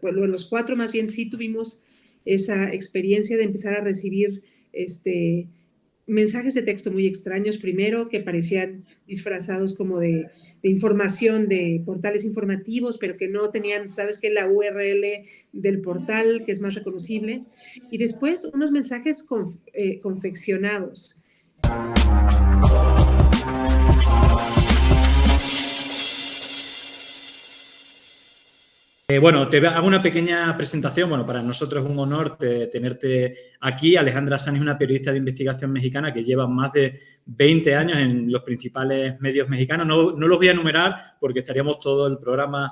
bueno, los cuatro más bien sí tuvimos esa experiencia de empezar a recibir mensajes de texto muy extraños, primero, que parecían disfrazados como de información de portales informativos, pero que no tenían, ¿sabes qué? La URL del portal, que es más reconocible. Y después unos mensajes confeccionados. Bueno, te hago una pequeña presentación. Bueno, para nosotros es un honor tenerte aquí. Alejandra Sanz es una periodista de investigación mexicana que lleva más de 20 años en los principales medios mexicanos. No los voy a enumerar porque estaríamos todo el programa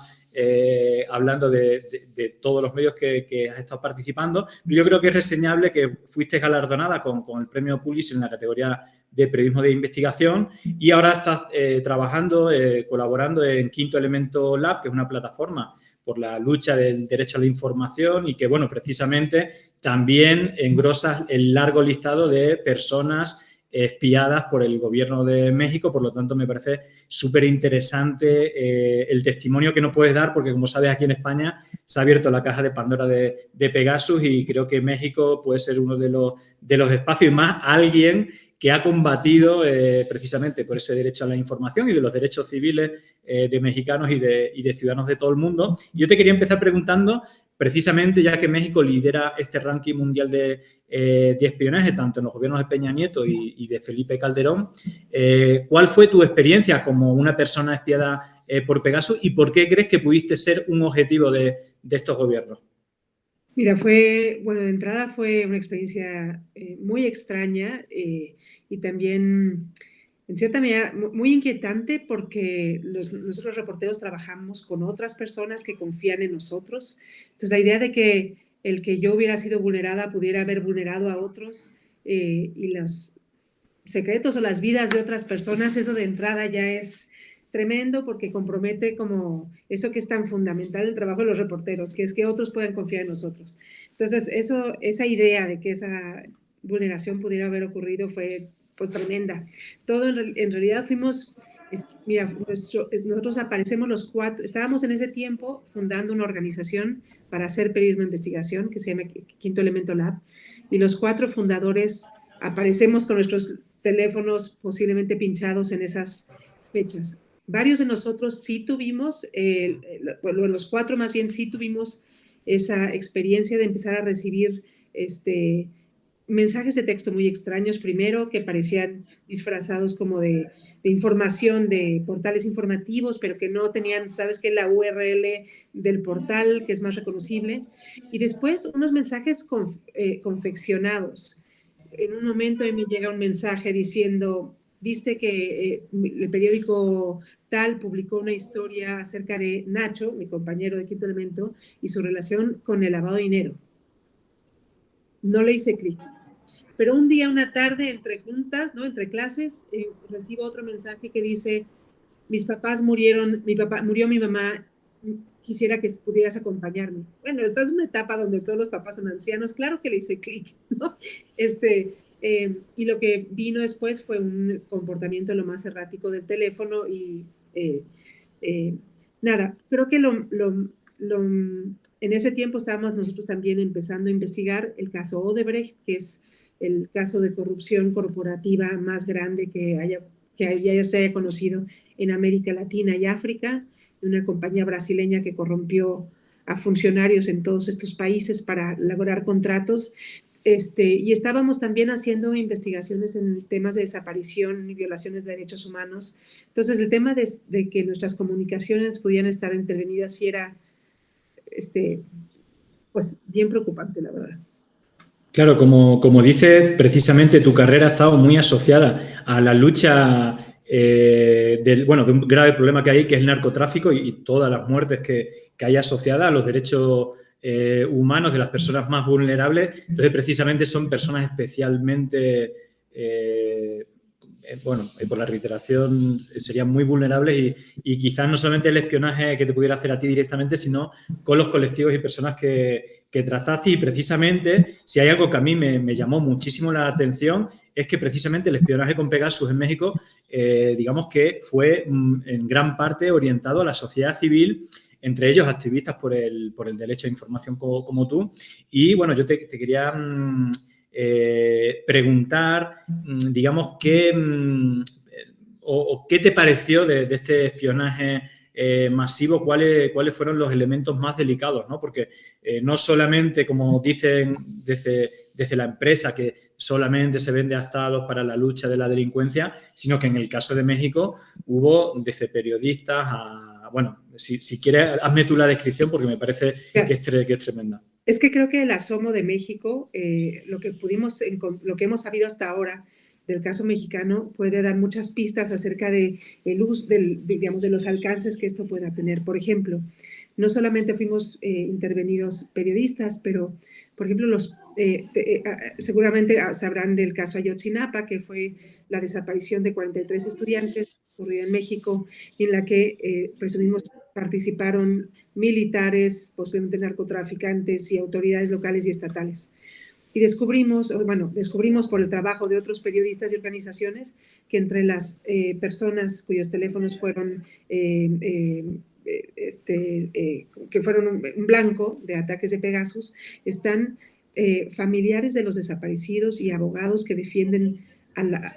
hablando de todos los medios que has estado participando. Yo creo que es reseñable que fuiste galardonada con el premio Pulitzer en la categoría de periodismo de investigación y ahora estás trabajando, colaborando en Quinto Elemento Lab, que es una plataforma por la lucha del derecho a la información y que, bueno, precisamente también engrosa el largo listado de personas espiadas por el gobierno de México. Por lo tanto, me parece súper interesante el testimonio que nos puedes dar porque, como sabes, aquí en España se ha abierto la caja de Pandora de Pegasus y creo que México puede ser uno de los espacios y más alguien que ha combatido precisamente por ese derecho a la información y de los derechos civiles de mexicanos y de ciudadanos de todo el mundo. Yo te quería empezar preguntando, precisamente ya que México lidera este ranking mundial de espionaje, tanto en los gobiernos de Peña Nieto y de Felipe Calderón, ¿cuál fue tu experiencia como una persona espiada por Pegasus y por qué crees que pudiste ser un objetivo de estos gobiernos? Mira, de entrada fue una experiencia muy extraña y también, en cierta medida, muy inquietante porque nosotros reporteros trabajamos con otras personas que confían en nosotros. Entonces, la idea de que el que yo hubiera sido vulnerada pudiera haber vulnerado a otros y los secretos o las vidas de otras personas, eso de entrada ya es tremendo porque compromete como eso que es tan fundamental en el trabajo de los reporteros, que es que otros puedan confiar en nosotros. Entonces, esa idea de que esa vulneración pudiera haber ocurrido fue pues tremenda. Todo en realidad mira, nosotros aparecemos los cuatro, estábamos en ese tiempo fundando una organización para hacer periodismo de investigación que se llama Quinto Elemento Lab y los cuatro fundadores aparecemos con nuestros teléfonos posiblemente pinchados en esas fechas. Varios de nosotros sí tuvimos, los cuatro más bien sí tuvimos esa experiencia de empezar a recibir mensajes de texto muy extraños, primero, que parecían disfrazados como de información de portales informativos, pero que no tenían, ¿sabes qué? La URL del portal, que es más reconocible. Y después unos mensajes confeccionados. En un momento me llega un mensaje diciendo, viste que el periódico tal publicó una historia acerca de Nacho, mi compañero de Quinto Elemento, y su relación con el lavado de dinero. No le hice clic. Pero un día, una tarde, entre juntas, ¿no? Entre clases, recibo otro mensaje que dice, mis papás murieron, murió mi mamá, quisiera que pudieras acompañarme. Bueno, esta es una etapa donde todos los papás son ancianos, claro que le hice clic, ¿no? Y lo que vino después fue un comportamiento lo más errático del teléfono y nada, creo que en ese tiempo estábamos nosotros también empezando a investigar el caso Odebrecht, que es el caso de corrupción corporativa más grande que se haya conocido en América Latina y África, de una compañía brasileña que corrompió a funcionarios en todos estos países para lograr contratos. Y estábamos también haciendo investigaciones en temas de desaparición y violaciones de derechos humanos. Entonces, el tema de que nuestras comunicaciones pudieran estar intervenidas sí era pues bien preocupante, la verdad. Claro, como dices, precisamente tu carrera ha estado muy asociada a la lucha de un grave problema que hay, que es el narcotráfico y todas las muertes que hay asociadas a los derechos humanos de las personas más vulnerables. Entonces, precisamente son personas especialmente, por la reiteración, serían muy vulnerables y quizás no solamente el espionaje que te pudiera hacer a ti directamente, sino con los colectivos y personas que trataste. Y precisamente, si hay algo que a mí me llamó muchísimo la atención, es que precisamente el espionaje con Pegasus en México, digamos que fue en gran parte orientado a la sociedad civil entre ellos activistas por el derecho a información como tú. Y, bueno, yo te quería preguntar, digamos, qué te pareció de este espionaje masivo, cuáles fueron los elementos más delicados, ¿no? Porque no solamente, como dicen desde la empresa, que solamente se vende a estados para la lucha de la delincuencia, sino que en el caso de México hubo desde periodistas a... Bueno, si quieres, hazme tú la descripción porque me parece que es tremenda. Es que creo que el asomo de México, lo que hemos sabido hasta ahora del caso mexicano, puede dar muchas pistas acerca de digamos, de los alcances que esto pueda tener. Por ejemplo, no solamente fuimos intervenidos periodistas, pero, por ejemplo, seguramente sabrán del caso Ayotzinapa, que fue la desaparición de 43 estudiantes ocurrida en México, en la que presumimos participaron militares, posiblemente narcotraficantes y autoridades locales y estatales. Y descubrimos por el trabajo de otros periodistas y organizaciones que entre las personas cuyos teléfonos fueron que fueron un blanco de ataques de Pegasus, están familiares de los desaparecidos y abogados que defienden,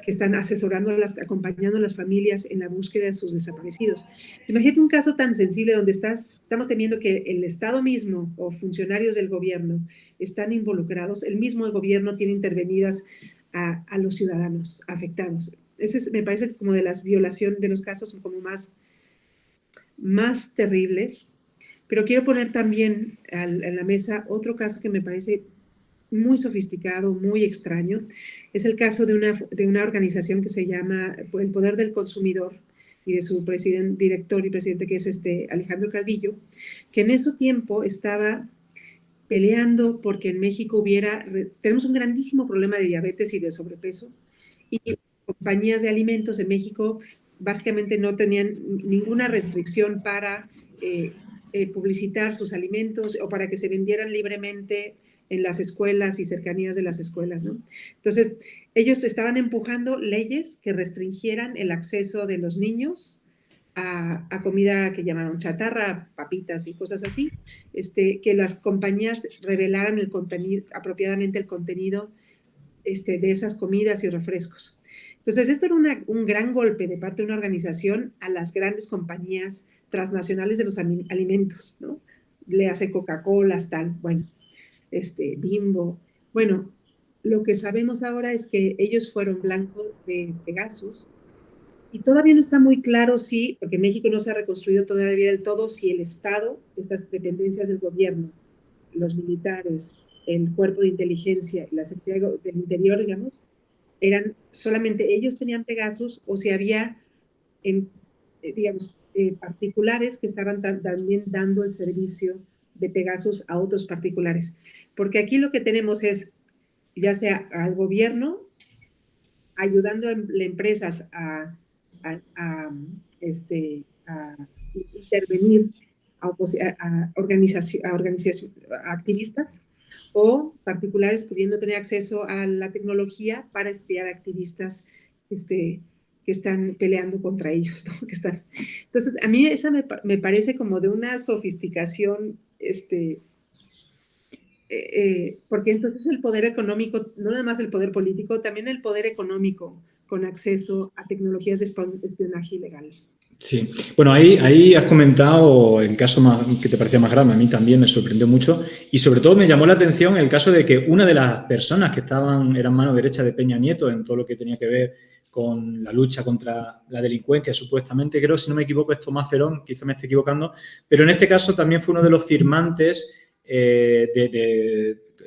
que están asesorando, acompañando a las familias en la búsqueda de sus desaparecidos. Imagínate un caso tan sensible donde estamos temiendo que el Estado mismo o funcionarios del gobierno están involucrados, el mismo gobierno tiene intervenidas a los ciudadanos afectados. Ese me parece como de las violaciones, de los casos como más terribles, pero quiero poner también en la mesa otro caso que me parece muy sofisticado, muy extraño. Es el caso de una organización que se llama El Poder del Consumidor y de su director y presidente, que es Alejandro Calvillo, que en ese tiempo estaba peleando porque en México tenemos un grandísimo problema de diabetes y de sobrepeso, y compañías de alimentos en México básicamente no tenían ninguna restricción para publicitar sus alimentos o para que se vendieran libremente en las escuelas y cercanías de las escuelas, ¿no? Entonces, ellos estaban empujando leyes que restringieran el acceso de los niños a comida que llamaron chatarra, papitas y cosas así, que las compañías revelaran apropiadamente el contenido de esas comidas y refrescos. Entonces, esto era un gran golpe de parte de una organización a las grandes compañías transnacionales de los alimentos, ¿no? Le hace Coca-Cola, tal, bueno, Bimbo. Bueno, lo que sabemos ahora es que ellos fueron blancos de Pegasus y todavía no está muy claro porque México no se ha reconstruido todavía del todo, si el Estado, estas dependencias del gobierno, los militares, el cuerpo de inteligencia, la Secretaría del Interior, digamos, solamente ellos tenían Pegasus o si había, particulares que estaban también dando el servicio de Pegasus a otros particulares. Porque aquí lo que tenemos es, ya sea al gobierno, ayudando a empresas a intervenir a activistas, o particulares pudiendo tener acceso a la tecnología para espiar a activistas que están peleando contra ellos, ¿no? Entonces, a mí esa me parece como de una sofisticación, porque entonces el poder económico, no nada más el poder político, también el poder económico con acceso a tecnologías de espionaje ilegal. Sí, bueno, ahí has comentado el caso que te parecía más grave, a mí también me sorprendió mucho y sobre todo me llamó la atención el caso de que una de las personas que eran mano derecha de Peña Nieto en todo lo que tenía que ver con la lucha contra la delincuencia, supuestamente, creo, si no me equivoco, es Tomás Cerón, quizá me esté equivocando, pero en este caso también fue uno de los firmantes, él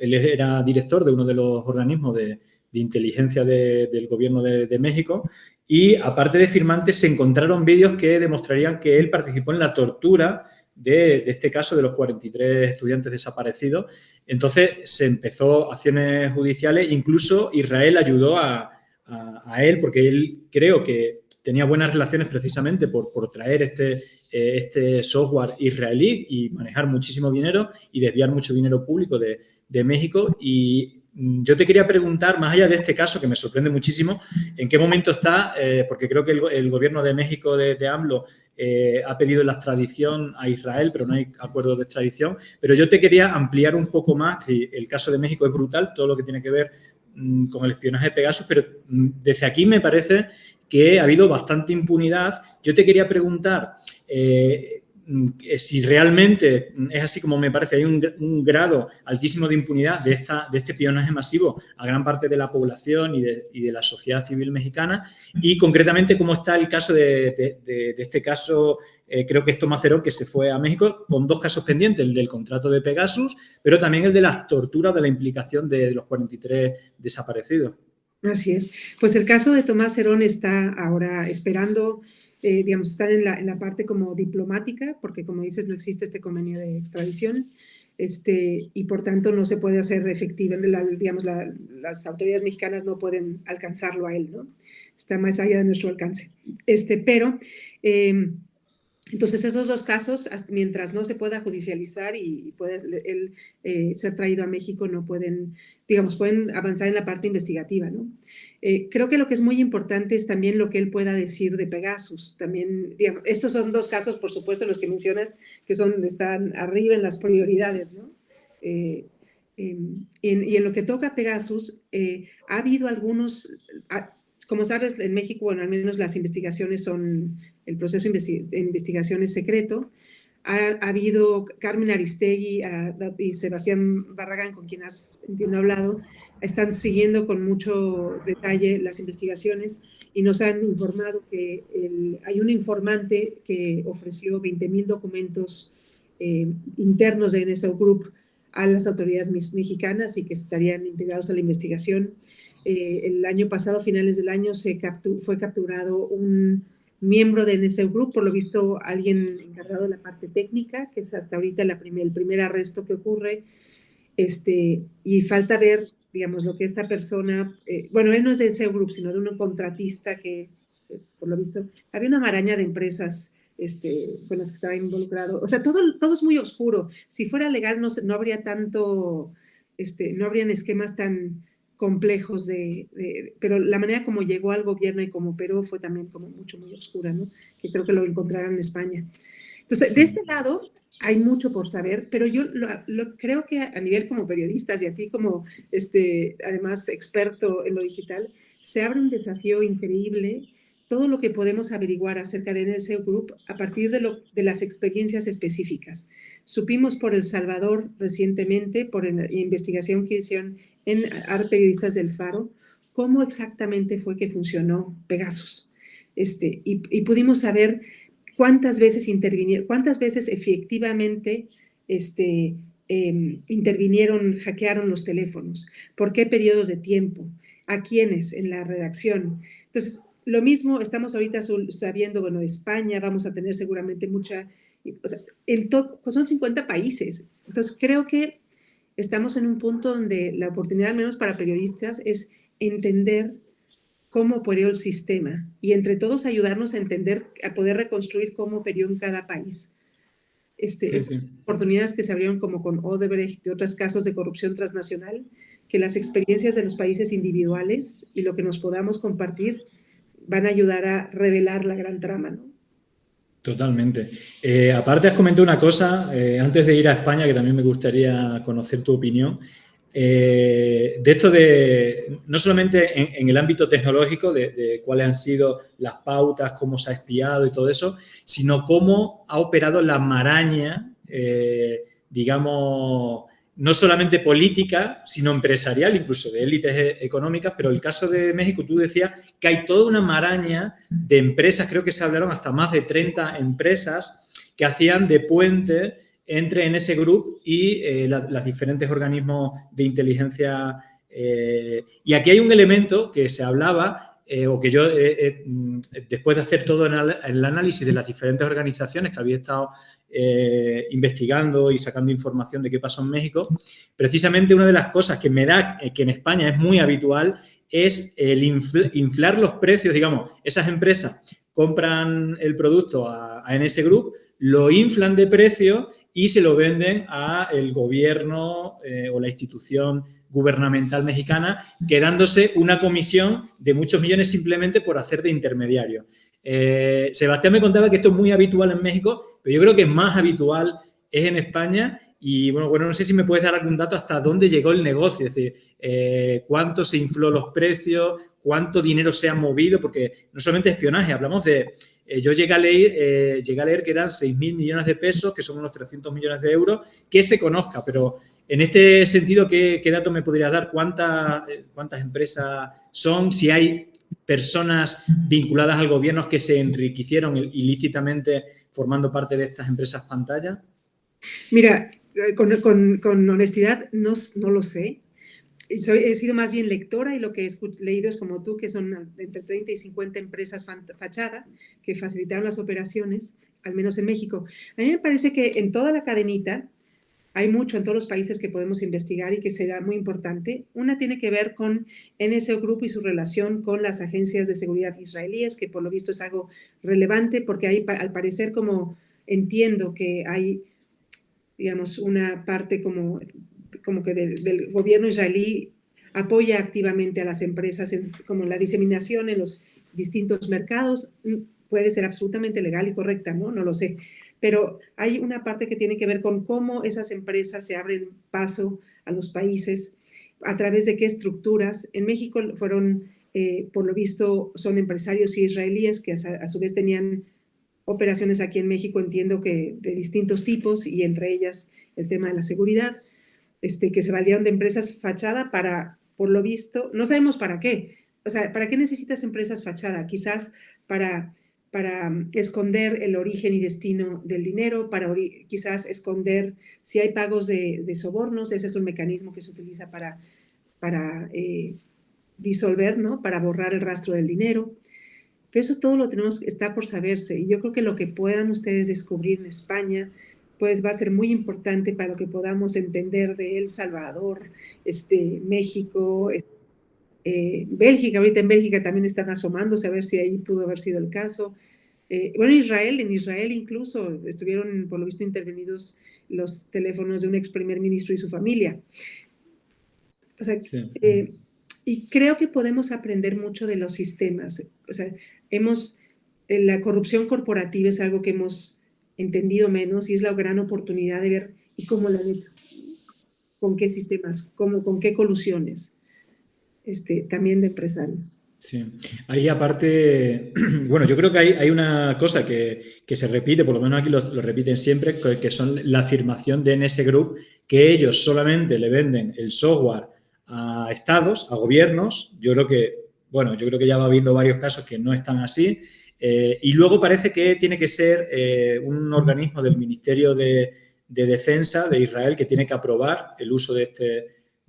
era director de uno de los organismos de inteligencia del gobierno de México. Y aparte de firmantes, se encontraron vídeos que demostrarían que él participó en la tortura de este caso de los 43 estudiantes desaparecidos. Entonces, se empezó acciones judiciales. Incluso Israel ayudó a él, porque él creo que tenía buenas relaciones precisamente por traer este software israelí y manejar muchísimo dinero y desviar mucho dinero público de México. Y yo te quería preguntar, más allá de este caso, que me sorprende muchísimo, ¿en qué momento está? Porque creo que el gobierno de México de AMLO ha pedido la extradición a Israel, pero no hay acuerdo de extradición. Pero yo te quería ampliar un poco más. El caso de México es brutal, todo lo que tiene que ver con el espionaje de Pegasus, pero desde aquí me parece que ha habido bastante impunidad. Yo te quería preguntar si realmente es así como me parece, hay un grado altísimo de impunidad de este espionaje masivo a gran parte de la población y de la sociedad civil mexicana, y concretamente cómo está el caso de este caso, creo que es Tomás Herón, que se fue a México con 2 casos pendientes, el del contrato de Pegasus, pero también el de las torturas, de la implicación de los 43 desaparecidos. Así es. Pues el caso de Tomás Herón está ahora esperando, digamos, están en la parte como diplomática, porque como dices, no existe este convenio de extradición, y por tanto no se puede hacer efectiva, digamos, las autoridades mexicanas no pueden alcanzarlo a él, ¿no? Está más allá de nuestro alcance. Pero, entonces esos 2 casos, mientras no se pueda judicializar y pueda él ser traído a México, no pueden, digamos, pueden avanzar en la parte investigativa, ¿no? Creo que lo que es muy importante es también lo que él pueda decir de Pegasus. También, digamos, estos son 2 casos, por supuesto, los que mencionas, que están arriba en las prioridades, ¿no? Y en lo que toca a Pegasus, ha habido algunos, como sabes, en México, bueno, al menos las investigaciones el proceso de investigación es secreto. Ha habido Carmen Aristegui y Sebastián Barragán, con quien entiendo hablado, están siguiendo con mucho detalle las investigaciones y nos han informado que hay un informante que ofreció 20,000 documentos internos de NSO Group a las autoridades mexicanas y que estarían integrados a la investigación. El año pasado, finales del año, fue capturado un miembro de NSO Group, por lo visto alguien encargado de la parte técnica, que es hasta ahorita el primer arresto que ocurre, y falta ver, digamos, lo que esta persona, bueno, él no es de NSO Group, sino de un contratista que, por lo visto, había una maraña de empresas con las que estaba involucrado. O sea, todo es muy oscuro. Si fuera legal no habría tanto, no habrían esquemas tan complejos pero la manera como llegó al gobierno y como operó fue también como muy oscura, ¿no? Que creo que lo encontrarán en España. Entonces, sí. De este lado hay mucho por saber, pero yo creo que a nivel como periodistas y a ti como, además, experto en lo digital, se abre un desafío increíble, todo lo que podemos averiguar acerca de NSO Group a partir de las experiencias específicas. Supimos por El Salvador recientemente, por la investigación que hicieron en periodistas del Faro, cómo exactamente fue que funcionó Pegasus. Y pudimos saber cuántas veces intervinieron, cuántas veces efectivamente intervinieron, hackearon los teléfonos, por qué periodos de tiempo, a quiénes en la redacción. Entonces, lo mismo estamos ahorita sabiendo, bueno, de España, vamos a tener seguramente mucha, o sea, pues son 50 países. Entonces, creo que estamos en un punto donde la oportunidad, al menos para periodistas, es entender cómo operó el sistema y entre todos ayudarnos a entender, a poder reconstruir cómo operó en cada país. Sí. Oportunidades que se abrieron como con Odebrecht y otros casos de corrupción transnacional, que las experiencias de los países individuales y lo que nos podamos compartir van a ayudar a revelar la gran trama, ¿no? Totalmente. Aparte has comentado una cosa, antes de ir a España, que también me gustaría conocer tu opinión, de esto de, no solamente en el ámbito tecnológico, de cuáles han sido las pautas, cómo se ha espiado y todo eso, sino cómo ha operado la maraña, digamos, no solamente política, sino empresarial, incluso de élites económicas, pero el caso de México, tú decías que hay toda una maraña de empresas, creo que se hablaron hasta más de 30 empresas que hacían de puente entre NSO Group y los diferentes organismos de inteligencia. Y aquí hay un elemento que se hablaba, o que yo, después de hacer todo el análisis de las diferentes organizaciones que había estado investigando y sacando información de qué pasó en México, precisamente una de las cosas que me da que en España es muy habitual es el inflar los precios. Digamos, esas empresas compran el producto a NSO Group, lo inflan de precio y se lo venden al gobierno o la institución gubernamental mexicana, quedándose una comisión de muchos millones simplemente por hacer de intermediario. Sebastián me contaba que esto es muy habitual en México, pero yo creo que más habitual es en España. Y bueno, no sé si me puedes dar algún dato hasta dónde llegó el negocio, es decir, cuánto se infló los precios, cuánto dinero se ha movido, porque no solamente espionaje, hablamos de... yo llegué a leer que eran 6.000 millones de pesos, que son unos 300 millones de euros, que se conozca, pero en este sentido, ¿qué dato me podrías dar? ¿Cuántas empresas son? Si hay personas vinculadas al gobierno que se enriquecieron ilícitamente formando parte de estas empresas pantalla. Mira, con honestidad, no lo sé. He sido más bien lectora y lo que he leído es como tú, que son entre 30 y 50 empresas fachada que facilitaron las operaciones, al menos en México. A mí me parece que en toda la cadenita hay mucho en todos los países que podemos investigar y que será muy importante. Una tiene que ver con NSO Group y su relación con las agencias de seguridad israelíes, que por lo visto es algo relevante porque hay, al parecer, como entiendo que hay, digamos, una parte como que del gobierno israelí apoya activamente a las empresas como la diseminación en los distintos mercados. Puede ser absolutamente legal y correcta, ¿no? No lo sé. Pero hay una parte que tiene que ver con cómo esas empresas se abren paso a los países, a través de qué estructuras. En México fueron, por lo visto, son empresarios israelíes que a su vez tenían operaciones aquí en México, entiendo que de distintos tipos, y entre ellas el tema de la seguridad, que se valieron de empresas fachada para, por lo visto, no sabemos para qué. O sea, ¿para qué necesitas empresas fachada? Quizás para esconder el origen y destino del dinero, quizás esconder si hay pagos de sobornos. Ese es un mecanismo que se utiliza para disolver, ¿no? Para borrar el rastro del dinero. Pero eso todo está por saberse, y yo creo que lo que puedan ustedes descubrir en España pues va a ser muy importante para lo que podamos entender de El Salvador, México, Bélgica. Ahorita en Bélgica también están asomándose a ver si ahí pudo haber sido el caso. Bueno, en Israel incluso estuvieron, por lo visto, intervenidos los teléfonos de un ex primer ministro y su familia. O sea, sí. Y creo que podemos aprender mucho de los sistemas. O sea, la corrupción corporativa es algo que hemos entendido menos, y es la gran oportunidad de ver y cómo la han hecho, con qué sistemas, con qué colusiones, también de empresarios. Sí, ahí aparte, bueno, yo creo que hay una cosa que se repite, por lo menos aquí lo repiten siempre, que son la afirmación de NS Group, que ellos solamente le venden el software a estados, a gobiernos. Yo creo que ya va habiendo varios casos que no están así. Y luego parece que tiene que ser un organismo del Ministerio de Defensa de Israel que tiene que aprobar el uso de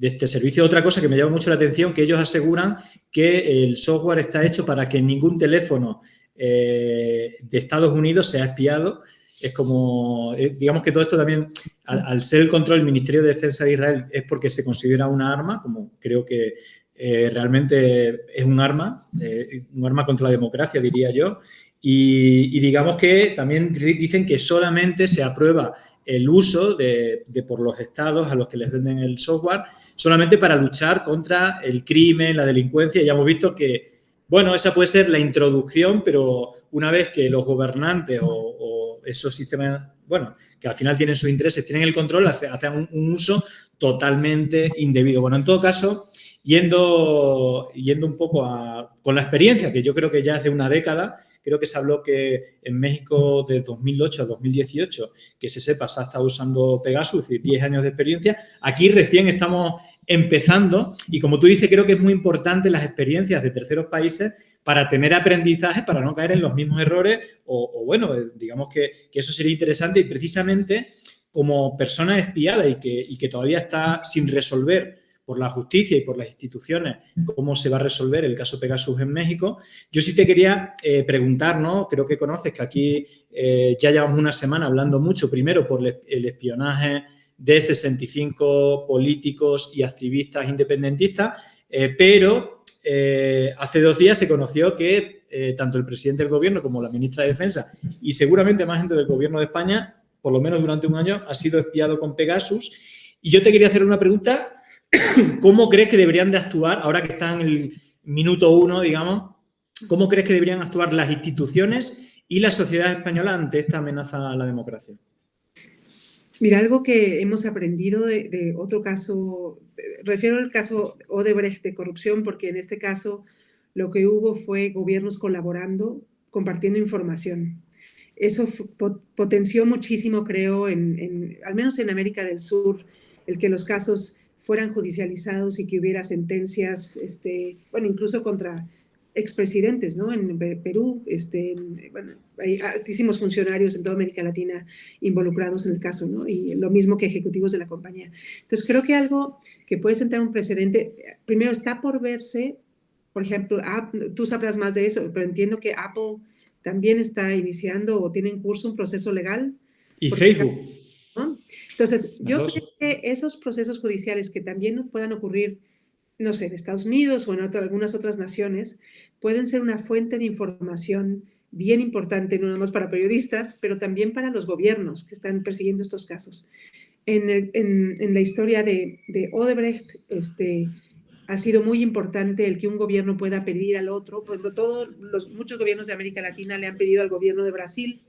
este servicio. Otra cosa que me llama mucho la atención, que ellos aseguran que el software está hecho para que ningún teléfono de Estados Unidos sea espiado. Es como, digamos que todo esto también, al ser el control del Ministerio de Defensa de Israel, es porque se considera una arma, como creo que realmente es un arma contra la democracia, diría yo, y digamos que también dicen que solamente se aprueba el uso por los estados a los que les venden el software, solamente para luchar contra el crimen, la delincuencia. Ya hemos visto que, bueno, esa puede ser la introducción, pero una vez que los gobernantes o esos sistemas, bueno, que al final tienen sus intereses, tienen el control, hacen un uso totalmente indebido. Bueno, en todo caso, yendo un poco con la experiencia, que yo creo que ya es de una década, creo que se habló que en México de 2008 a 2018, que se sepa, se ha estado usando Pegasus, y 10 años de experiencia. Aquí recién estamos empezando, y como tú dices, creo que es muy importante las experiencias de terceros países para tener aprendizaje, para no caer en los mismos errores, o bueno, digamos que eso sería interesante, y precisamente como persona espiada y que todavía está sin resolver por la justicia y por las instituciones cómo se va a resolver el caso Pegasus en México. Yo sí te quería preguntar, ¿no? Creo que conoces que aquí ya llevamos una semana hablando mucho, primero por el espionaje de 65 políticos y activistas independentistas, pero hace 2 días se conoció que tanto el presidente del gobierno como la ministra de Defensa y seguramente más gente del gobierno de España por lo menos durante un año, ha sido espiado con Pegasus. Y yo te quería hacer una pregunta. ¿Cómo crees que deberían de actuar, ahora que está en el minuto 1, digamos, cómo crees que deberían actuar las instituciones y la sociedad española ante esta amenaza a la democracia? Mira, algo que hemos aprendido de otro caso, refiero al caso Odebrecht de corrupción, porque en este caso lo que hubo fue gobiernos colaborando, compartiendo información. Eso potenció muchísimo, creo, al menos en América del Sur, el que los casos fueran judicializados y que hubiera sentencias, bueno, incluso contra expresidentes, ¿no? En Perú, bueno, hay altísimos funcionarios en toda América Latina involucrados en el caso, ¿no? Y lo mismo que ejecutivos de la compañía. Entonces, creo que algo que puede sentar un precedente, primero está por verse, por ejemplo, tú sabrás más de eso, pero entiendo que Apple también está iniciando o tiene en curso un proceso legal. Y Facebook. ¿No? Entonces, yo creo que esos procesos judiciales que también puedan ocurrir, no sé, en Estados Unidos o en algunas otras naciones, pueden ser una fuente de información bien importante, no nada más para periodistas, pero también para los gobiernos que están persiguiendo estos casos. En la historia de Odebrecht, ha sido muy importante el que un gobierno pueda pedir al otro. Por ejemplo, muchos gobiernos de América Latina le han pedido al gobierno de Brasil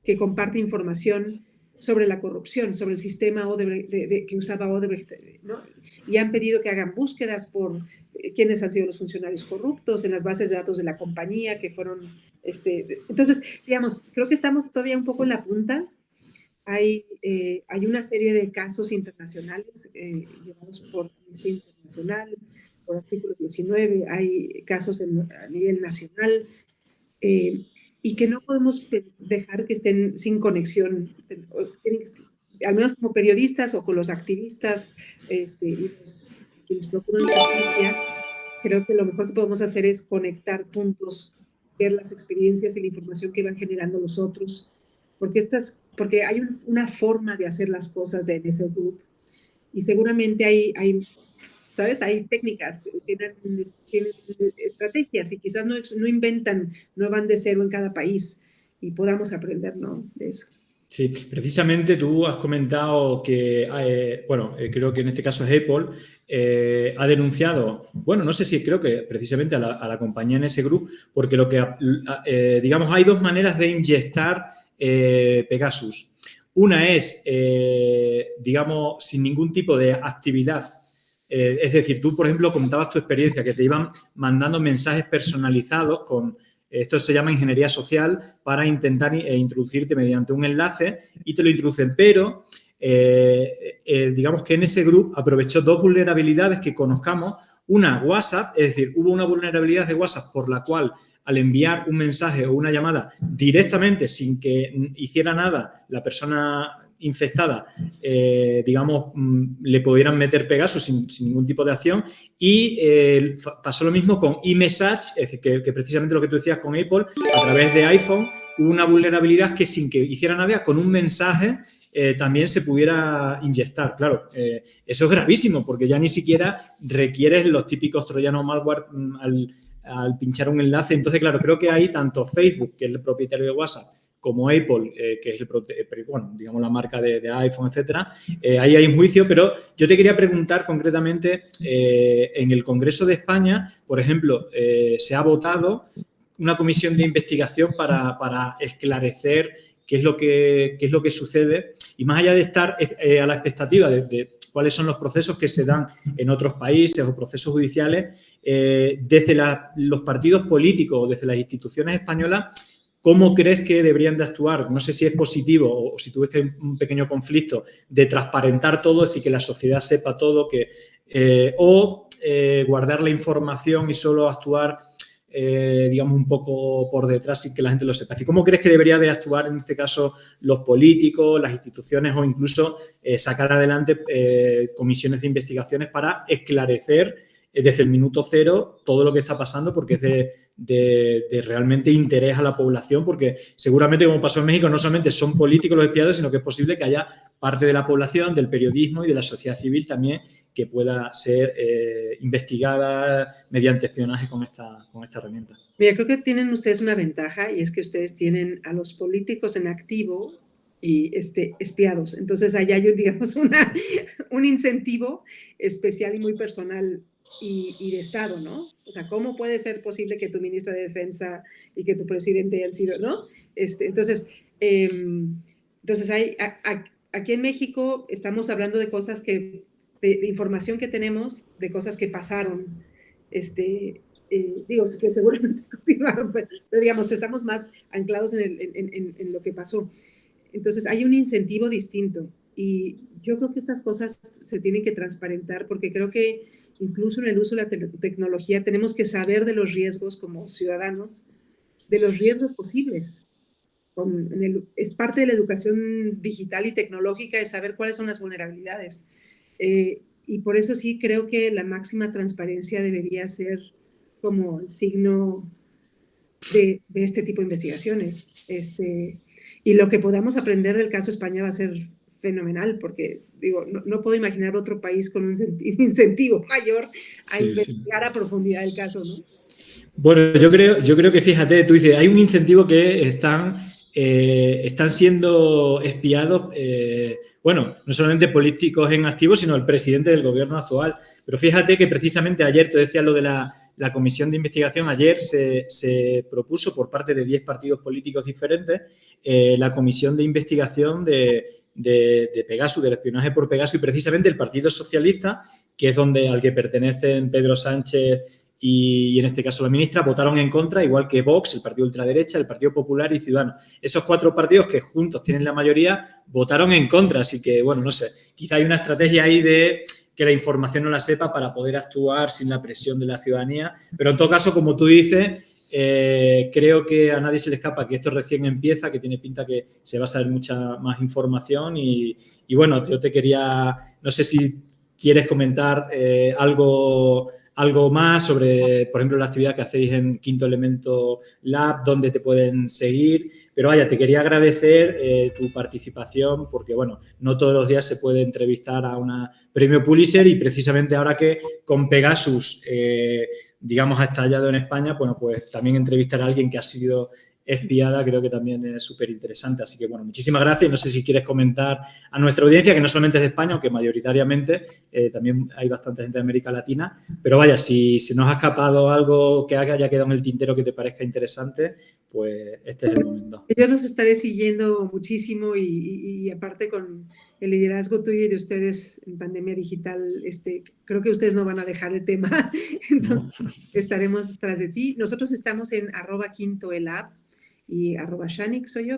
que comparte información sobre la corrupción, sobre el sistema Odebrecht, que usaba Odebrecht, ¿no? Y han pedido que hagan búsquedas por quiénes han sido los funcionarios corruptos en las bases de datos de la compañía que fueron... Entonces, digamos, creo que estamos todavía un poco en la punta. Hay una serie de casos internacionales llevados por Amnistía Internacional, por Artículo 19, hay casos a nivel nacional, y que no podemos dejar que estén sin conexión, al menos como periodistas o con los activistas y quienes procuran justicia. Creo que lo mejor que podemos hacer es conectar puntos, ver las experiencias y la información que van generando los otros, porque hay una forma de hacer las cosas de ese grupo, y seguramente ¿sabes? Hay técnicas, tienen estrategias, y quizás no inventan, no van de cero en cada país, y podamos aprender, ¿no?, de eso. Sí, precisamente tú has comentado que, creo que en este caso es Apple, ha denunciado, bueno, no sé si creo que precisamente a la compañía en ese grupo, porque digamos, hay dos maneras de inyectar Pegasus. Una es, digamos, sin ningún tipo de actividad. Es decir, tú, por ejemplo, comentabas tu experiencia, que te iban mandando mensajes personalizados con... Esto se llama ingeniería social, para intentar introducirte mediante un enlace, y te lo introducen, pero digamos que en ese grupo aprovechó dos vulnerabilidades que conozcamos. Una, WhatsApp, es decir, hubo una vulnerabilidad de WhatsApp por la cual al enviar un mensaje o una llamada directamente sin que hiciera nada la persona infectada, digamos, le pudieran meter Pegasus sin ningún tipo de acción. Y pasó lo mismo con eMessage, es decir, que precisamente lo que tú decías con Apple, a través de iPhone hubo una vulnerabilidad que sin que hiciera nada, con un mensaje también se pudiera inyectar. Claro, eso es gravísimo, porque ya ni siquiera requieres los típicos troyanos malware al pinchar un enlace. Entonces, claro, creo que hay tanto Facebook, que es el propietario de WhatsApp, como Apple, que es digamos la marca de iPhone, etcétera, ahí hay un juicio. Pero yo te quería preguntar concretamente, en el Congreso de España, por ejemplo, se ha votado una comisión de investigación para esclarecer qué es lo que sucede, y más allá de estar a la expectativa de cuáles son los procesos que se dan en otros países o procesos judiciales, desde los partidos políticos o desde las instituciones españolas, ¿cómo crees que deberían de actuar? No sé si es positivo o si tuviste un pequeño conflicto de transparentar todo, es decir, que la sociedad sepa todo, o guardar la información y solo actuar, digamos, un poco por detrás sin que la gente lo sepa. ¿Cómo crees que debería de actuar en este caso los políticos, las instituciones, o incluso sacar adelante comisiones de investigaciones para esclarecer desde el minuto cero todo lo que está pasando, porque es de realmente interés a la población? Porque seguramente, como pasó en México, no solamente son políticos los espiados, sino que es posible que haya parte de la población, del periodismo y de la sociedad civil también, que pueda ser investigada mediante espionaje con esta herramienta. Mira, creo que tienen ustedes una ventaja, y es que ustedes tienen a los políticos en activo y espiados. Entonces, allá hay, digamos, un incentivo especial y muy personal y de Estado, ¿no? O sea, ¿cómo puede ser posible que tu ministro de Defensa y que tu presidente hayan sido, ¿no? Entonces, aquí en México estamos hablando de cosas de información que tenemos, de cosas que pasaron, digo, que seguramente continuaron, pero digamos, estamos más anclados en lo que pasó. Entonces, hay un incentivo distinto y yo creo que estas cosas se tienen que transparentar porque creo que incluso en el uso de la tecnología tenemos que saber de los riesgos como ciudadanos, de los riesgos posibles. Es parte de la educación digital y tecnológica de saber cuáles son las vulnerabilidades. Y por eso sí creo que la máxima transparencia debería ser como el signo de este tipo de investigaciones. Y lo que podamos aprender del caso España va a ser fenomenal, porque digo, no puedo imaginar otro país con un incentivo mayor a investigar a profundidad el caso, ¿no? Bueno, yo creo que, fíjate, tú dices, hay un incentivo que están siendo espiados, bueno, no solamente políticos en activo, sino el presidente del gobierno actual. Pero fíjate que precisamente ayer, tú decías lo de la comisión de investigación, ayer se propuso por parte de 10 partidos políticos diferentes la comisión de investigación de Pegasus, del espionaje por Pegasus, y precisamente el Partido Socialista, que es al que pertenecen Pedro Sánchez y en este caso la ministra, votaron en contra, igual que Vox, el partido ultraderecha, el Partido Popular y Ciudadanos. Esos 4 partidos que juntos tienen la mayoría votaron en contra, así que, bueno, no sé, quizá hay una estrategia ahí de que la información no la sepa para poder actuar sin la presión de la ciudadanía, pero en todo caso, como tú dices, creo que a nadie se le escapa que esto recién empieza, que tiene pinta que se va a saber mucha más información y bueno, yo te quería, no sé si quieres comentar algo más sobre, por ejemplo, la actividad que hacéis en Quinto Elemento Lab, dónde te pueden seguir. Pero vaya, te quería agradecer tu participación porque, bueno, no todos los días se puede entrevistar a una premio Pulitzer y precisamente ahora que con Pegasus, digamos, ha estallado en España, bueno, pues también entrevistar a alguien que ha sido espiada creo que también es súper interesante. Así que, bueno, muchísimas gracias. No sé si quieres comentar a nuestra audiencia, que no solamente es de España, aunque mayoritariamente también hay bastante gente de América Latina. Pero vaya, si nos ha escapado algo que haya quedado en el tintero que te parezca interesante, pues este es el momento. Yo los estaré siguiendo muchísimo y aparte con el liderazgo tuyo y de ustedes en pandemia digital, creo que ustedes no van a dejar el tema. Entonces, no. Estaremos tras de ti. Nosotros estamos en @quintoelab y @Shanik soy yo,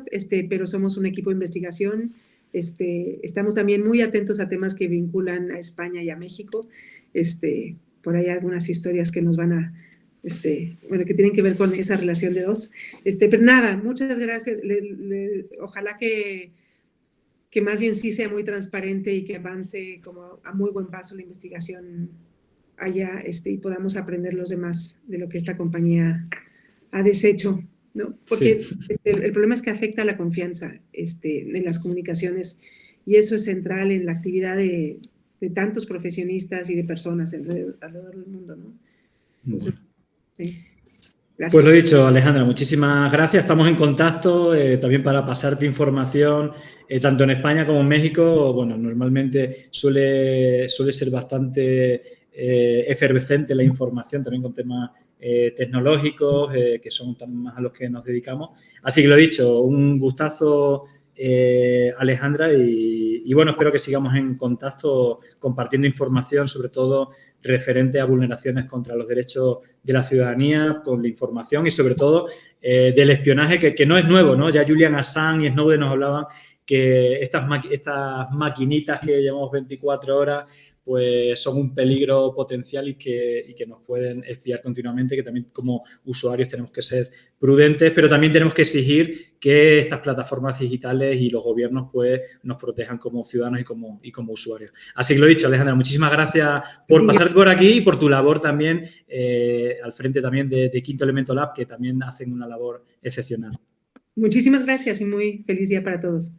pero somos un equipo de investigación. Estamos también muy atentos a temas que vinculan a España y a México. Por ahí algunas historias que nos van a, bueno, que tienen que ver con esa relación de dos. Pero nada, muchas gracias. Ojalá que más bien sí sea muy transparente y que avance como a muy buen paso la investigación allá, y podamos aprender los demás de lo que esta compañía ha deshecho, ¿no? Porque sí. El problema es que afecta a la confianza en las comunicaciones y eso es central en la actividad de tantos profesionistas y de personas alrededor del mundo, ¿no? Entonces, bueno. Sí. Pues lo dicho, Alejandra, muchísimas gracias. Estamos en contacto también para pasarte información tanto en España como en México. Bueno, normalmente suele ser bastante efervescente la información, también con temas tecnológicos, que son también más a los que nos dedicamos. Así que lo dicho, un gustazo, Alejandra, y bueno, espero que sigamos en contacto compartiendo información, sobre todo referente a vulneraciones contra los derechos de la ciudadanía, con la información y sobre todo del espionaje que no es nuevo, ¿no? Ya Julian Assange y Snowden nos hablaban que estas maquinitas que llevamos 24 horas pues son un peligro potencial y que nos pueden espiar continuamente, que también como usuarios tenemos que ser prudentes, pero también tenemos que exigir que estas plataformas digitales y los gobiernos pues nos protejan como ciudadanos y como usuarios. Así que lo dicho, Alejandra, muchísimas gracias por pasar por aquí y por tu labor también al frente también de Quinto Elemento Lab, que también hacen una labor excepcional. Muchísimas gracias y muy feliz día para todos.